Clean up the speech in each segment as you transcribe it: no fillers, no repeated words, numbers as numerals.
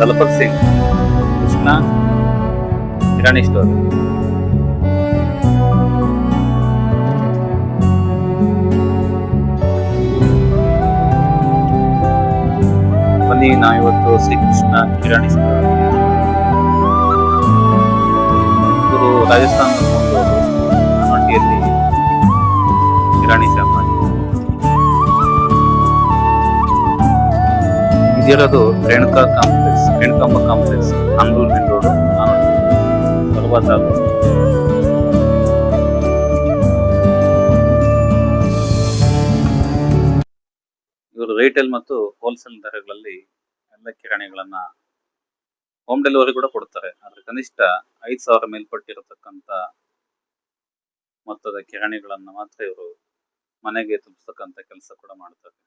ದಲಪತ್ ಸಿಂಗ್, ಕೃಷ್ಣ ಕಿರಾಣಿ ಸ್ಟೋರ್. ಬನ್ನಿ ನಾವಿವತ್ತು ಶ್ರೀಕೃಷ್ಣ ಕಿರಾಣಿ ಸ್ಟೋರ್, ಇವರು ರಾಜಸ್ಥಾನದ ಮೂಲದವರು. ಹನವಟ್ಟಿಯಲ್ಲಿ ಕಿರಾಣಿ ಶಾಪ್ ಮಾಡಿ ಇದಿರೋದು ರೇಣುಕಾಂಬ ಕಾಂಪ್ಲೆಕ್ಸ್, ಅಂಗೂರ್ ಮೇನ್ ರೋಡ್, ಸೊರಬ ತಾಲೂಕು. ಇವರು ರಿಟೇಲ್ ಮತ್ತು ಹೋಲ್ಸೇಲ್ ದರಗಳಲ್ಲಿ ಎಲ್ಲ ಕಿರಾಣಿಗಳನ್ನ ಹೋಮ್ ಡೆಲಿವರಿ ಕೂಡ ಕೊಡ್ತಾರೆ. ಆದ್ರೆ ಕನಿಷ್ಠ 5,000 ಮೇಲ್ಪಟ್ಟಿರತಕ್ಕಂತ ಮೊತ್ತದ ಕಿರಾಣಿಗಳನ್ನ ಮಾತ್ರ ಇವರು ಮನೆಗೆ ತಲುಪಿಸ್ತಕ್ಕಂತ ಕೆಲಸ ಕೂಡ ಮಾಡ್ತಾರೆ.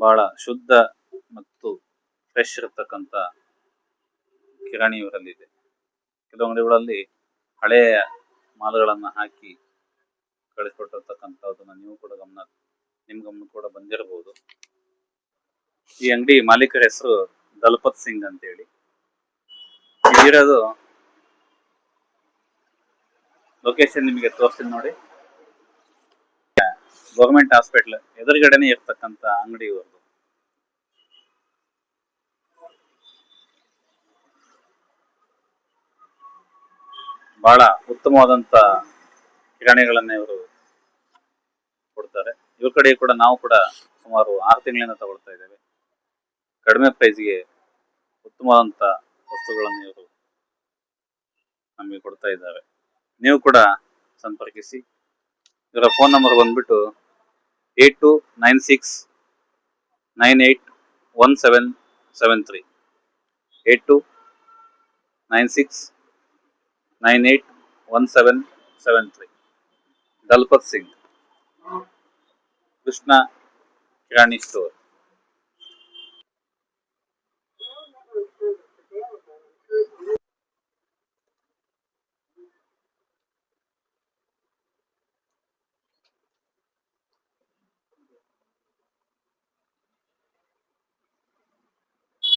ಬಹಳ ಶುದ್ಧ ಮತ್ತು ಫ್ರೆಶ್ ಇರತಕ್ಕಂತ ಕಿರಾಣಿ ಇವರಲ್ಲಿ ಇದೆ. ಕೆಲವು ಅಂಗಡಿಗಳಲ್ಲಿ ಹಳೆಯ ಮಾಲುಗಳನ್ನ ಹಾಕಿ ಕಳಿಸ್ಕೊಟ್ಟಿರ್ತಕ್ಕಂಥದ್ದನ್ನ ನೀವು ಕೂಡ ನಿಮ್ ಗಮನ ಕೂಡ ಬಂದಿರಬಹುದು. ಈ ಅಂಗಡಿ ಮಾಲೀಕರ ಹೆಸರು ದಲಪತ್ ಸಿಂಗ್ ಅಂತ ಹೇಳಿ. ಇದಿರೋದು ಲೊಕೇಶನ್ ನಿಮಗೆ ತೋರಿಸ್ತೀನಿ ನೋಡಿ. ಗೌರ್ಮೆಂಟ್ ಹಾಸ್ಪಿಟಲ್ ಎದುರುಗಡೆನೆ ಇರ್ತಕ್ಕಂತ ಅಂಗಡಿ ಇವ್ರದ್ದು. ಬಹಳ ಉತ್ತಮವಾದಂತ ಕಿರಾಣಿಗಳನ್ನ ಇವರು ಕೊಡ್ತಾರೆ. ಇವ್ರ ಕಡೆ ಕೂಡ ನಾವು ಕೂಡ ಸುಮಾರು 6 ತಿಂಗಳಿಂದ ತಗೊಳ್ತಾ ಇದ್ದೇವೆ. ಕಡಿಮೆ ಪ್ರೈಸ್ಗೆ ಉತ್ತಮವಾದಂತ ವಸ್ತುಗಳನ್ನು ಇವರು ನಮಗೆ ಕೊಡ್ತಾ ಇದ್ದಾರೆ. ನೀವು ಕೂಡ ಸಂಪರ್ಕಿಸಿ. ಇವರ ಫೋನ್ ನಂಬರ್ ಬಂದ್ಬಿಟ್ಟು 8296981773, 8296981773. ದಲಪತ್ ಸಿಂಗ್, ಕೃಷ್ಣ ಕಿರಾಣಿ ಸ್ಟೋರ್.